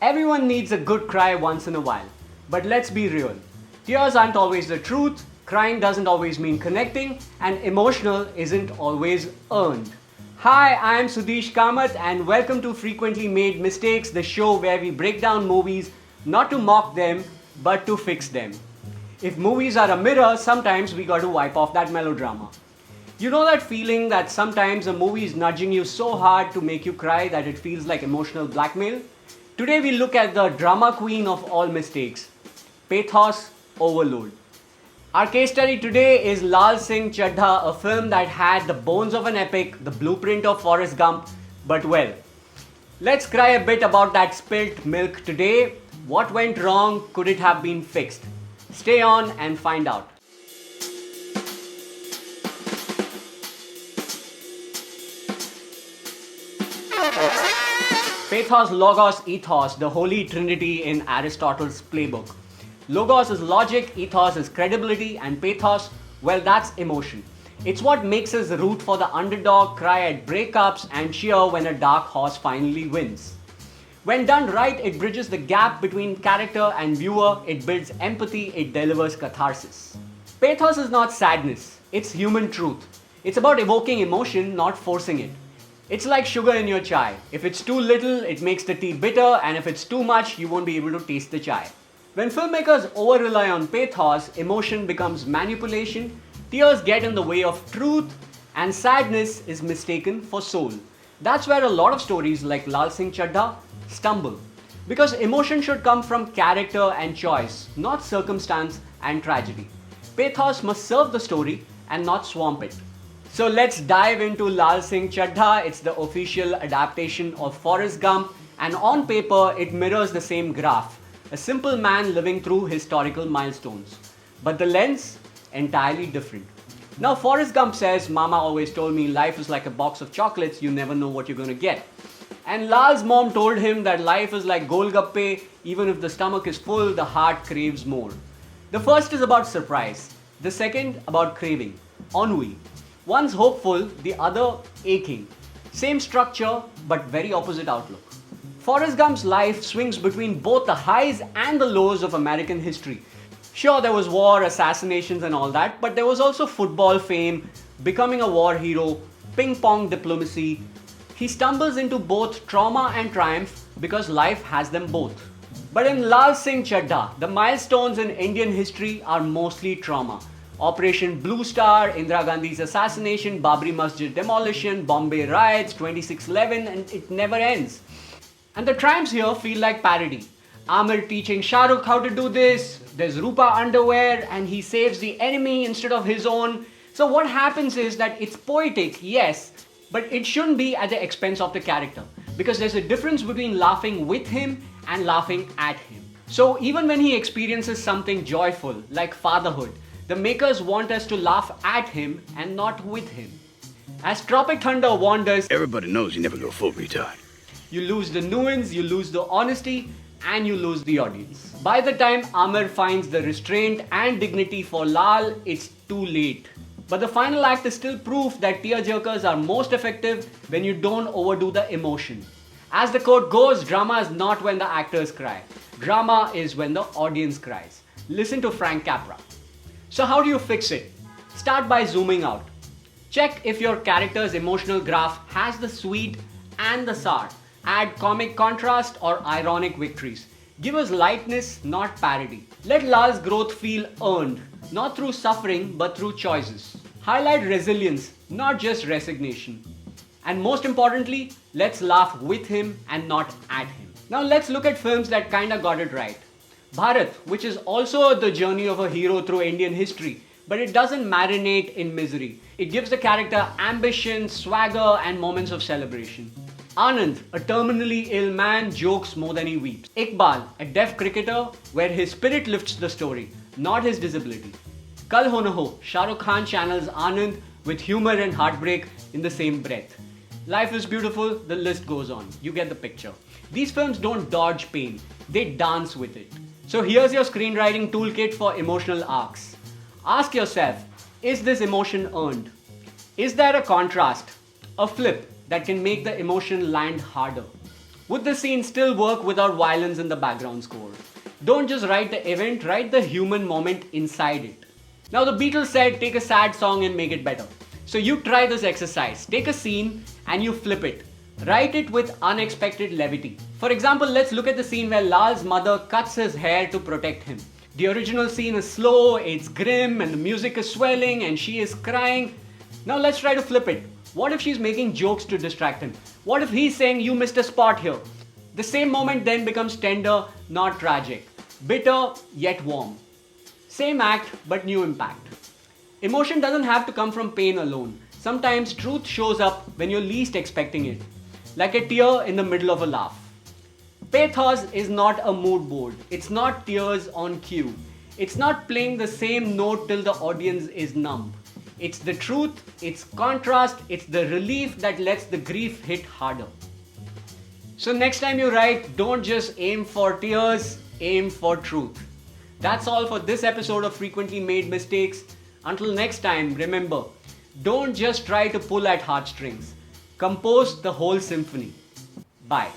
Everyone needs a good cry once in a while. But let's be real. Tears aren't always the truth, crying doesn't always mean connecting, and emotional isn't always earned. Hi, I'm Sudhish Kamath and welcome to Frequently Made Mistakes, the show where we break down movies not to mock them, but to fix them. If movies are a mirror, sometimes we got to wipe off that melodrama. You know that feeling that sometimes a movie is nudging you so hard to make you cry that it feels like emotional blackmail? Today we look at the drama queen of all mistakes, Pathos Overload. Our case study today is Laal Singh Chaddha, a film that had the bones of an epic, the blueprint of Forrest Gump, but well. Let's cry a bit about that spilt milk today. What went wrong? Could it have been fixed? Stay on and find out. Pathos, Logos, Ethos, the holy trinity in Aristotle's playbook. Logos is logic, ethos is credibility, and pathos, well, that's emotion. It's what makes us root for the underdog, cry at breakups, and cheer when a dark horse finally wins. When done right, it bridges the gap between character and viewer, it builds empathy, it delivers catharsis. Pathos is not sadness, it's human truth. It's about evoking emotion, not forcing it. It's like sugar in your chai. If it's too little, it makes the tea bitter, and if it's too much, you won't be able to taste the chai. When filmmakers over-rely on pathos, emotion becomes manipulation, tears get in the way of truth, and sadness is mistaken for soul. That's where a lot of stories like Laal Singh Chaddha stumble. Because emotion should come from character and choice, not circumstance and tragedy. Pathos must serve the story and not swamp it. So let's dive into Laal Singh Chaddha. It's the official adaptation of Forrest Gump, and on paper it mirrors the same graph. A simple man living through historical milestones. But the lens, entirely different. Now Forrest Gump says, Mama always told me life is like a box of chocolates, you never know what you're gonna get. And Lal's mom told him that life is like golgappe, even if the stomach is full, the heart craves more. The first is about surprise. The second about craving, ennui. One's hopeful, the other aching. Same structure, but very opposite outlook. Forrest Gump's life swings between both the highs and the lows of American history. Sure, there was war, assassinations and all that, but there was also football fame, becoming a war hero, ping-pong diplomacy. He stumbles into both trauma and triumph because life has them both. But in Laal Singh Chaddha, the milestones in Indian history are mostly trauma. Operation Blue Star, Indira Gandhi's assassination, Babri Masjid demolition, Bombay riots, 26/11, and it never ends. And the triumphs here feel like parody. Amir teaching Shah Rukh how to do this, there's Rupa underwear, and he saves the enemy instead of his own. So what happens is that it's poetic, yes, but it shouldn't be at the expense of the character. Because there's a difference between laughing with him and laughing at him. So even when he experiences something joyful, like fatherhood, the makers want us to laugh at him and not with him. As Tropic Thunder wanders, everybody knows you never go full retard. You lose the nuance, you lose the honesty, and you lose the audience. By the time Amir finds the restraint and dignity for Lal, it's too late. But the final act is still proof that tearjerkers are most effective when you don't overdo the emotion. As the quote goes, drama is not when the actors cry. Drama is when the audience cries. Listen to Frank Capra. So how do you fix it? Start by zooming out. Check if your character's emotional graph has the sweet and the sour. Add comic contrast or ironic victories. Give us lightness, not parody. Let Lal's growth feel earned, not through suffering but through choices. Highlight resilience, not just resignation. And most importantly, let's laugh with him and not at him. Now let's look at films that kinda got it right. Bharat, which is also the journey of a hero through Indian history, but it doesn't marinate in misery. It gives the character ambition, swagger, and moments of celebration. Anand, a terminally ill man, jokes more than he weeps. Iqbal, a deaf cricketer, where his spirit lifts the story, not his disability. Kal Ho Naa Ho, Shah Rukh Khan channels Anand with humor and heartbreak in the same breath. Life is beautiful, the list goes on. You get the picture. These films don't dodge pain, they dance with it. So here's your screenwriting toolkit for emotional arcs. Ask yourself, is this emotion earned? Is there a contrast, a flip that can make the emotion land harder? Would the scene still work without violence in the background score? Don't just write the event, write the human moment inside it. Now the Beatles said take a sad song and make it better. So you try this exercise. Take a scene and you flip it. Write it with unexpected levity. For example, let's look at the scene where Laal's mother cuts his hair to protect him. The original scene is slow, it's grim, and the music is swelling and she is crying. Now let's try to flip it. What if she's making jokes to distract him? What if he's saying you missed a spot here? The same moment then becomes tender, not tragic. Bitter, yet warm. Same act, but new impact. Emotion doesn't have to come from pain alone. Sometimes truth shows up when you're least expecting it. Like a tear in the middle of a laugh. Pathos is not a mood board. It's not tears on cue. It's not playing the same note till the audience is numb. It's the truth, it's contrast, it's the relief that lets the grief hit harder. So next time you write, don't just aim for tears, aim for truth. That's all for this episode of Frequently Made Mistakes. Until next time, remember, don't just try to pull at heartstrings. Compose the whole symphony. Bye.